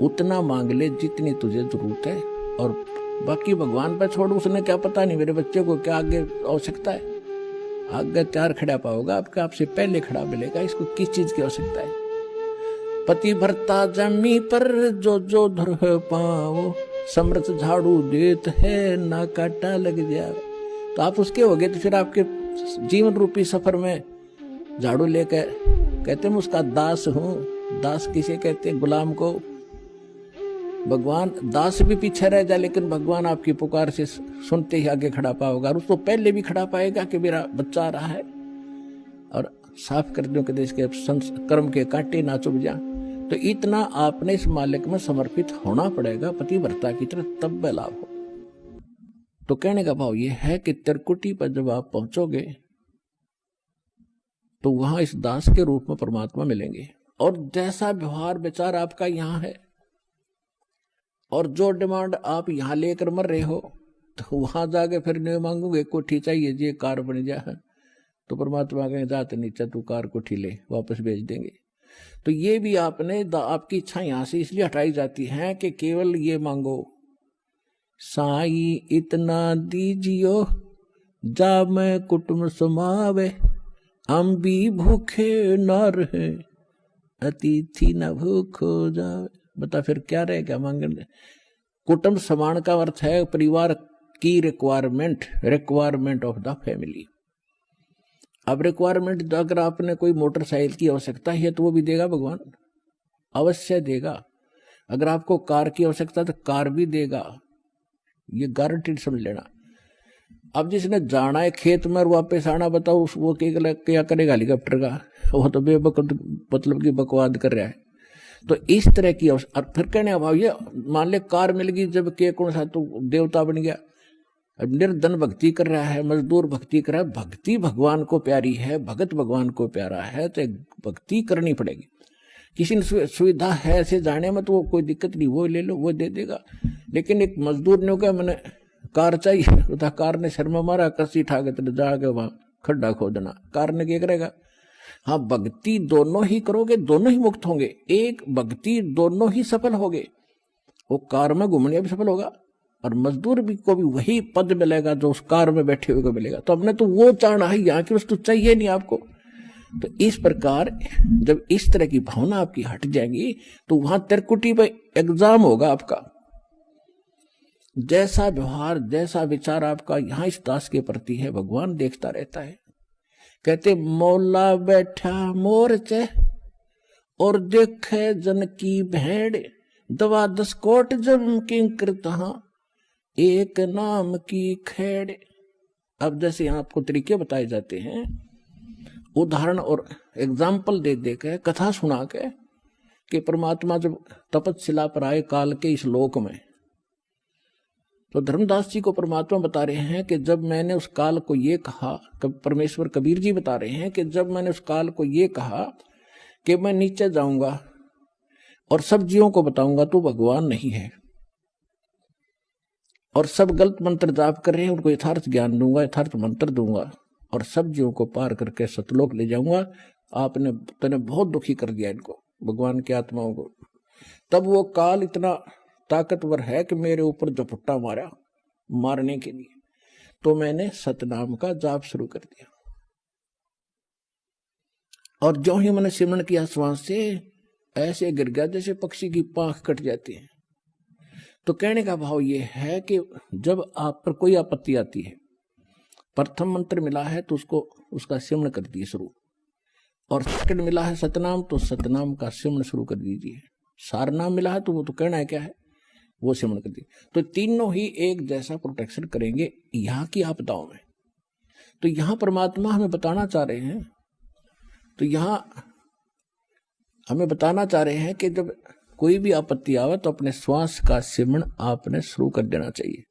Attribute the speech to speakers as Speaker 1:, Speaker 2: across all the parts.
Speaker 1: उतना मांग ले जितनी तुझे जरूरत है, और बाकी भगवान पर छोड़। उसने क्या पता नहीं मेरे बच्चे को क्या आगे आवश्यकता है। आगे तैयार खड़ा पाओगा, आपका आपसे पहले खड़ा मिलेगा। इसको किस चीज की आवश्यकता है? पति भरता जमी पर जो जो धर पाओ, समर्थ झाड़ू देत है ना काटा लग जाए। तो आप उसके हो गए, तो फिर आपके जीवन रूपी सफर में झाड़ू लेकर कहते मैं उसका दास हूं। दास किसे कहते हैं? गुलाम को। भगवान दास भी पीछे रह जाए, लेकिन भगवान आपकी पुकार से सुनते ही आगे खड़ा पाओगा, और उसको पहले भी खड़ा पाएगा कि मेरा बच्चा आ रहा है, और साफ कर दो कि देश के कर्म के कांटे ना चुभ जा। तो इतना आपने इस मालिक में समर्पित होना पड़ेगा पतिव्रता की तरह, तब लाभ हो। तो कहने का भाव यह है कि त्रिकुटी पर जब आप पहुंचोगे तो वहां इस दास के रूप में परमात्मा मिलेंगे, और जैसा व्यवहार विचार आपका यहां है और जो डिमांड आप यहां लेकर मर रहे हो, तो वहां जाके फिर नहीं मांगोगे कोठी चाहिए जी, कार बन जाए, तो परमात्मा कहें जाते नीचे तू कार कोठी ले, वापस भेज देंगे। तो ये भी आपने आपकी इच्छा यहां से इसलिए हटाई जाती है कि केवल ये मांगो, साई इतना दीजियो जा मैं कुटुंब समावे, हम भी भूखे न रहे अतिथि न भूखो जावे। बता फिर क्या रहेगा मांगने? कुटुंब समान का अर्थ है परिवार की रिक्वायरमेंट ऑफ द फैमिली। अब रिक्वायरमेंट अगर आपने कोई मोटरसाइकिल की आवश्यकता है तो वो भी देगा भगवान, अवश्य देगा। अगर आपको कार की आवश्यकता है तो कार भी देगा, ये गारंटीड समझ लेना। अब जिसने जाना है खेत में और वापस आना, बताओ वो क्या करेगा हेलीकॉप्टर का? वो तो मतलब की बकवाद कर रहा है। तो इस तरह की और फिर कहने अभाव ये मान ले कार मिल गई, जब के कौन सा तो देवता बन गया। निर्धन भक्ति कर रहा है, मजदूर भक्ति कर रहा है। भक्ति भगवान को प्यारी है, भगत भगवान को प्यारा है, तो भक्ति करनी पड़ेगी। किसी ने सुविधा है ऐसे जाने में तो वो कोई दिक्कत नहीं, वो ले लो, वो दे देगा। लेकिन एक मजदूर ने कहा मैंने कार चाहिए, तो कार ने शर्मा मारा, कसी ठा के तेरे जाके वहां खड्डा खोदना, कार ने क्या करेगा? हाँ, भक्ति दोनों ही करोगे, दोनों ही मुक्त होंगे। एक भक्ति दोनों ही सफल होगे, वो कार में घूमने भी सफल होगा और मजदूर भी को भी वही पद मिलेगा जो उस कार में बैठे हुए को मिलेगा। तो हमने तो वो चाहना है, यहाँ की वस्तु चाहिए नहीं आपको। तो इस प्रकार जब इस तरह की भावना आपकी हट जाएंगी तो वहां त्रिकुटी पे एग्जाम होगा आपका। जैसा व्यवहार जैसा विचार आपका यहाँ इस दास के प्रति है, भगवान देखता रहता है। कहते मौला बैठा मोरचे और देखे जन की भेड़, दवा 10 कोट जम किंकर तहां एक नाम की खेड़। अब जैसे यहाँ आपको तरीके बताए जाते हैं, उदाहरण और एग्जाम्पल दे दे के, कथा सुना के, कि परमात्मा जब तपस्या पर आए काल के इस लोक में, तो धर्मदास जी को परमात्मा बता रहे हैं कि जब मैंने उस काल को ये कहा, परमेश्वर कबीर जी बता रहे हैं कि जब मैंने उस काल को ये कहा कि मैं नीचे जाऊंगा और सब जीवों को बताऊंगा तो भगवान नहीं है, और सब गलत मंत्र जाप कर रहे हैं, उनको यथार्थ ज्ञान दूंगा, यथार्थ मंत्र दूंगा और सब जीवों को पार करके सतलोक ले जाऊंगा। तूने बहुत दुखी कर दिया इनको, भगवान की आत्माओं को। तब वो काल इतना ताकतवर है कि मेरे ऊपर झपट्टा मारा मारने के लिए, तो मैंने सतनाम का जाप शुरू कर दिया, और जो ही मैंने सिमरण किया श्वास से, ऐसे गिर गया जैसे पक्षी की पांख कट जाती है। तो कहने का भाव ये है कि जब आप पर कोई आपत्ति आती है, प्रथम मंत्र मिला है तो उसका सिमरण कर दिए शुरू, और सेकंड मिला है सतनाम तो सतनाम का सिमरण शुरू कर दीजिए। सार नाम मिला है तो वो तो कहना है क्या है, वो सिमरण कर दिए। तो तीनों ही एक जैसा प्रोटेक्शन करेंगे यहाँ की आपदाओं में। तो यहाँ परमात्मा हमें बताना चाह रहे हैं, तो यहाँ हमें बताना चाह रहे हैं कि जब कोई भी आपत्ति आवे तो अपने श्वास का सिमरण आपने शुरू कर देना चाहिए,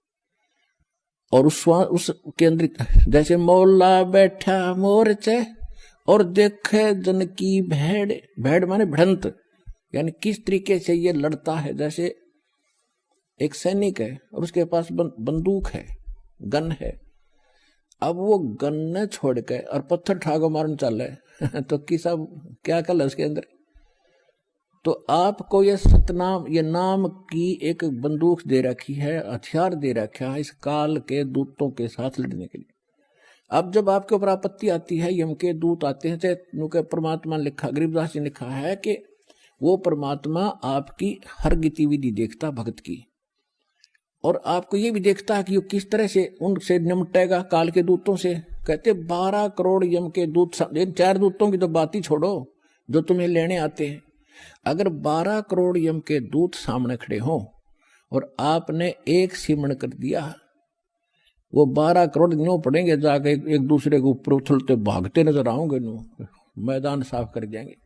Speaker 1: और उस के अंदर जैसे मौला बैठा मोरचे और देखे जन की भेड़, भेड़ माने भिड़ंत, यानी किस तरीके से ये लड़ता है। जैसे एक सैनिक है और उसके पास बंदूक है, गन है, अब वो गन न छोड़ के और पत्थर ठाको मारने चल रहे तो किसा क्या कल है उसके अंदर? तो आपको ये सतनाम, ये नाम की एक बंदूक दे रखी है, हथियार दे रखा है इस काल के दूतों के साथ लड़ने के लिए। अब जब आपके ऊपर आपत्ति आती है, यम के दूत आते हैं, तो परमात्मा ने लिखा, गरीबदास जी ने लिखा है कि वो परमात्मा आपकी हर गतिविधि देखता भक्त की, और आपको ये भी देखता है कि वो किस तरह से उनसे निपटेगा काल के दूतों से। कहते 12 करोड़ यम के दूत, इन 4 दूतों की तो बात ही छोड़ो जो तुम्हें लेने आते हैं। अगर 12 करोड़ यम के दूत सामने खड़े हों और आपने एक सिमरण कर दिया, वो 12 करोड़ नो पड़ेंगे, जाके एक दूसरे के ऊपर उछलते भागते नजर आओगे, नो मैदान साफ कर जाएंगे।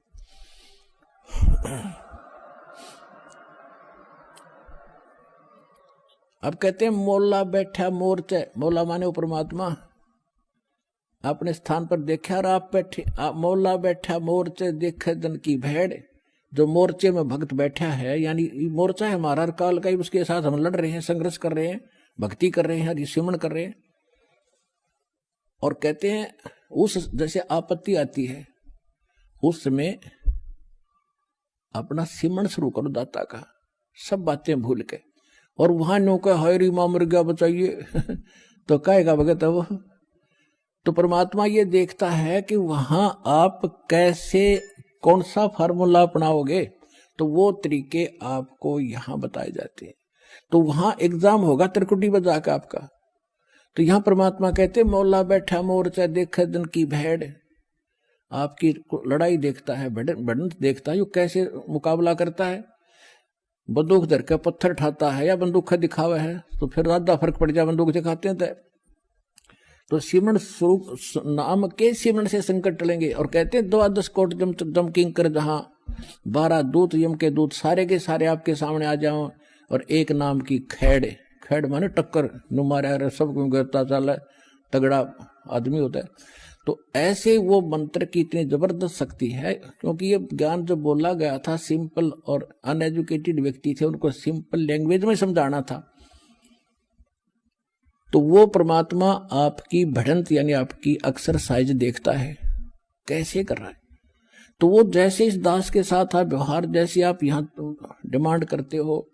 Speaker 1: अब कहते हैं मोला बैठा मोर्चे, मोला माने वो परमात्मा अपने स्थान पर देखा, और आप बैठे, मोला बैठा मोर्चे देखे दन की भेड़। जो मोर्चे में भक्त बैठा है, यानी मोर्चा है हमारा हर काल का ही, उसके साथ हम लड़ रहे हैं, संघर्ष कर रहे हैं, भक्ति कर रहे हैं, सिमरण कर रहे हैं। और कहते हैं उस जैसे आपत्ति आती है उस समय अपना सिमरण शुरू करो दाता का, सब बातें भूल के, और वहां नो का हरी मां मर गया बचाइए तो कहेगा भगत है वो। तो परमात्मा ये देखता है कि वहां आप कैसे, कौन सा फार्मूला अपनाओगे, तो वो तरीके आपको यहां बताए जाते हैं। तो वहां एग्जाम होगा त्रिकुटी बजा का आपका। तो यहां परमात्मा कहते मौला बैठा मोर्चा देखे दिन की भेड़, आपकी लड़ाई देखता है, बढ़त देखता है, यो कैसे मुकाबला करता है। बंदूक धर के पत्थर ठाता है या बंदूक दिखावा है, तो फिर ज्यादा फर्क पड़ जाए, बंदूक दिखाते हैं तो सिमरण स्वरूप नाम के सिमरण से संकट टलेंगे। और कहते हैं 12 कोट जम किंकर जहां 12 दूत यम के दूत सारे के सारे आपके सामने आ जाओ, और एक नाम की खैड़, खैड़ माने टक्कर नुमारा, सब गिरता चल तगड़ा आदमी होता है। तो ऐसे वो मंत्र की इतनी जबरदस्त शक्ति है, क्योंकि ये ज्ञान जो बोला गया था सिंपल और अनएजुकेटेड व्यक्ति थे, उनको सिंपल लैंग्वेज में समझाना था। तो वो परमात्मा आपकी बढ़ंत यानी आपकी एक्सरसाइज देखता है कैसे कर रहा है। तो वो जैसे इस दास के साथ आप व्यवहार, जैसे आप यहाँ तो डिमांड करते हो,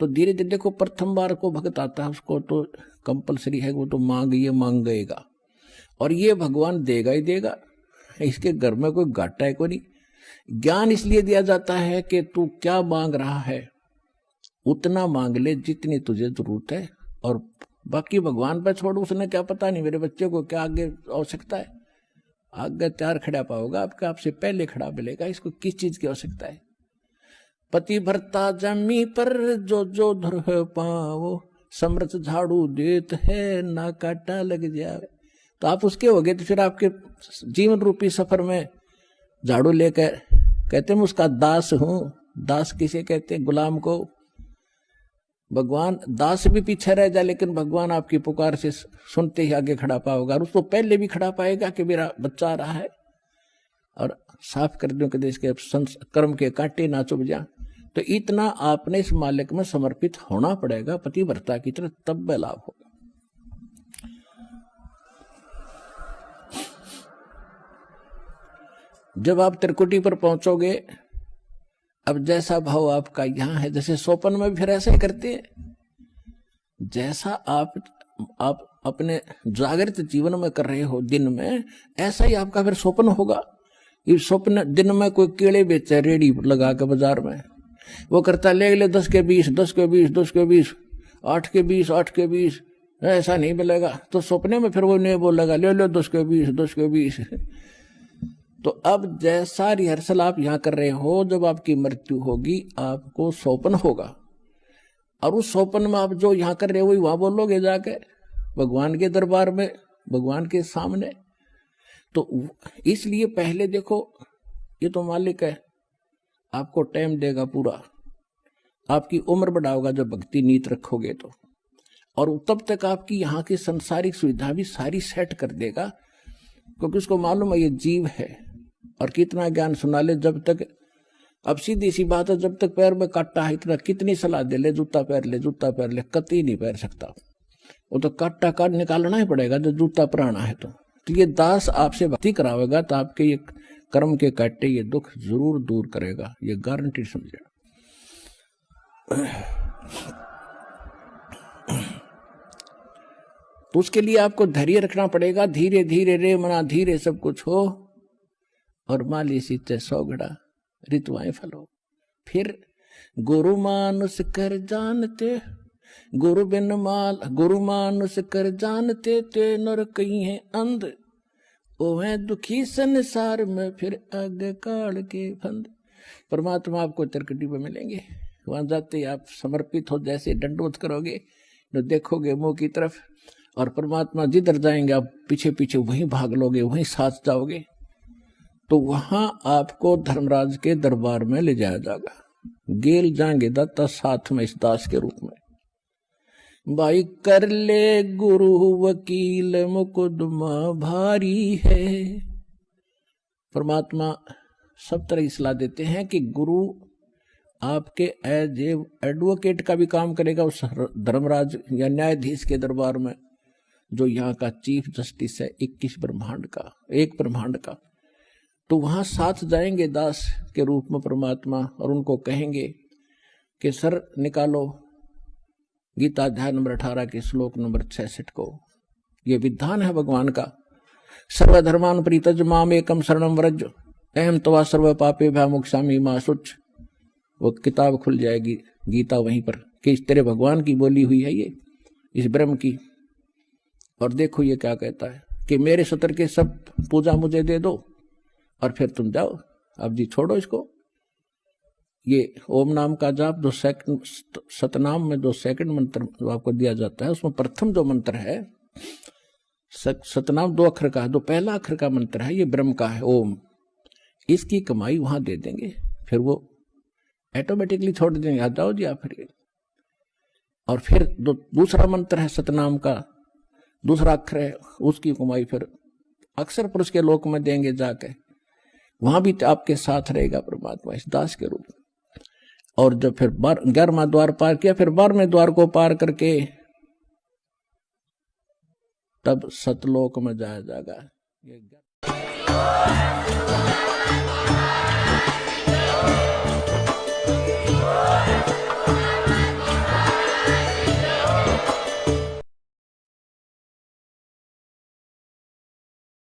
Speaker 1: तो धीरे धीरे देखो प्रथम बार को भक्त आता है उसको तो कंपलसरी है, वो तो मांगेगा, और ये भगवान देगा ही देगा, इसके घर में कोई घाटा है कोई नहीं। ज्ञान इसलिए दिया जाता है कि तू क्या मांग रहा है उतना मांग ले जितनी तुझे जरूरत है, और बाकी भगवान पर छोड़, उसने क्या पता नहीं मेरे बच्चे को क्या आगे आवश्यकता है। आगे तैयार खड़ा पाओगा आपका, आपसे पहले खड़ा मिलेगा, इसको किस चीज की आवश्यकता है। पति भरता जमी पर जो जो धुर पाओ, समृत झाड़ू देत है ना काटा लग जाए। तो आप उसके हो गए, तो फिर आपके जीवन रूपी सफर में झाड़ू लेकर, कहते हैं मैं उसका दास हूं। दास किसे कहते हैं? गुलाम को। भगवान दास भी पीछे रह जाए, लेकिन भगवान आपकी पुकार से सुनते ही आगे खड़ा पाओगा, और उसको पहले भी खड़ा पाएगा कि मेरा बच्चा आ रहा है, और साफ कर दो कि देश के कर्म के कांटे ना चुभ जा। तो इतना आपने इस मालिक में समर्पित होना पड़ेगा पतिव्रता की तरह, तब वह लाभ होगा। जब आप त्रिकुटी पर पहुंचोगे, अब जैसा भाव आपका यहां है, जैसे सोपन में भी फिर ऐसा ही करते हैं, जैसा आप अपने जागृत जीवन में कर रहे हो दिन में, ऐसा ही आपका फिर स्वप्न होगा। ये स्वप्न दिन में कोई केले बेचे रेडी लगा के बाजार में, वो करता ले 10 के 20, 10 के 20, 10 के 20, 8 के 20, 8 के 20, ऐसा नहीं मिलेगा। तो सपने में फिर वो नहीं बोलेगा ले 10 के 20, 10 के 20। तो अब जैसा रिहर्सल आप यहाँ कर रहे हो, जब आपकी मृत्यु होगी आपको स्वप्न होगा, और उस स्वप्न में आप जो यहाँ कर रहे हो वही वहां बोलोगे जाके भगवान के दरबार में, भगवान के सामने। तो इसलिए पहले देखो, ये तो मालिक है, आपको टाइम देगा पूरा, आपकी उम्र बढ़ाओगा जब भक्ति नीत रखोगे तो, और तब तक आपकी यहाँ की संसारिक सुविधा भी सारी सेट कर देगा, क्योंकि उसको मालूम है ये जीव है, और कितना ज्ञान सुना ले जब तक, अब सीधी सी बात है, जब तक पैर में काटा है, इतना कितनी सलाह दे ले जूता पहन ले, जूता पहन ले, कतई नहीं पहन सकता, वो तो काटा काट निकालना ही पड़ेगा जब जूता पुराना है। तो ये दास आपसे भक्ति करावेगा, तो आपके ये कर्म के काटे ये दुख जरूर दूर करेगा, ये गारंटी समझे। तो उसके लिए आपको धैर्य रखना पड़ेगा। धीरे धीरे रे मना धीरे सब कुछ हो, और माली सीते 100 घड़ा ऋतुआएं फल हो। फिर गुरु मानुष कर जानते, गुरु बिन माल, गुरु मानुष कर जानते ते नर कहीं है अंध, ओहे दुखी संसार में फिर आगे काल के फंद। परमात्मा आपको तिरकटी पे मिलेंगे, वहां जाते आप समर्पित हो, जैसे दंडोत करोगे तो देखोगे मुंह की तरफ, और परमात्मा जिधर जाएंगे आप पीछे पीछे वहीं भाग लोगे, वहीं साथ जाओगे। तो वहां आपको धर्मराज के दरबार में ले जाया जाएगा। गेल जाएंगे दाता साथ में इस दास के रूप में। भाई कर ले गुरु वकील मुकदमा भारी है। परमात्मा सब तरह की सलाह देते हैं कि गुरु आपके एज एडवोकेट का भी काम करेगा उस धर्मराज या न्यायाधीश के दरबार में, जो यहाँ का चीफ जस्टिस है 21 ब्रह्मांड का, एक ब्रह्मांड का। तो वहां साथ जाएंगे दास के रूप में परमात्मा, और उनको कहेंगे कि सर निकालो गीता अध्याय नंबर 18 के श्लोक नंबर 66 को। ये विधान है भगवान का, सर्वधर्मान परित्यज माम एकम शरणम व्रज अहम तवा सर्व पापे भयमुक्षामि मा शुच। वो किताब खुल जाएगी गीता वहीं पर कि इस तेरे भगवान की बोली हुई है ये, इस ब्रह्म की। और देखो ये क्या कहता है कि मेरे सतर के सब पूजा मुझे दे दो और फिर तुम जाओ, अब जी छोड़ो इसको। ये ओम नाम का जाप जो सतनाम में जो सेकंड मंत्र जो आपको दिया जाता है, उसमें प्रथम जो मंत्र है सतनाम 2 अक्षर का है, जो पहला अक्षर का मंत्र है ये ब्रह्म का है ओम। इसकी कमाई वहां दे देंगे, फिर वो ऑटोमेटिकली छोड़ देंगे, आ जाओ जी आप फिर। और फिर जो दूसरा मंत्र है सतनाम का दूसरा अक्षर है, उसकी कमाई फिर अक्षर पुरुष के लोक में देंगे जाके, वहां भी आपके साथ रहेगा परमात्मा इस दास के रूप में। और जब फिर 11वां द्वार पार किया, फिर 12वें द्वार को पार करके तब सतलोक में जाया जाएगा।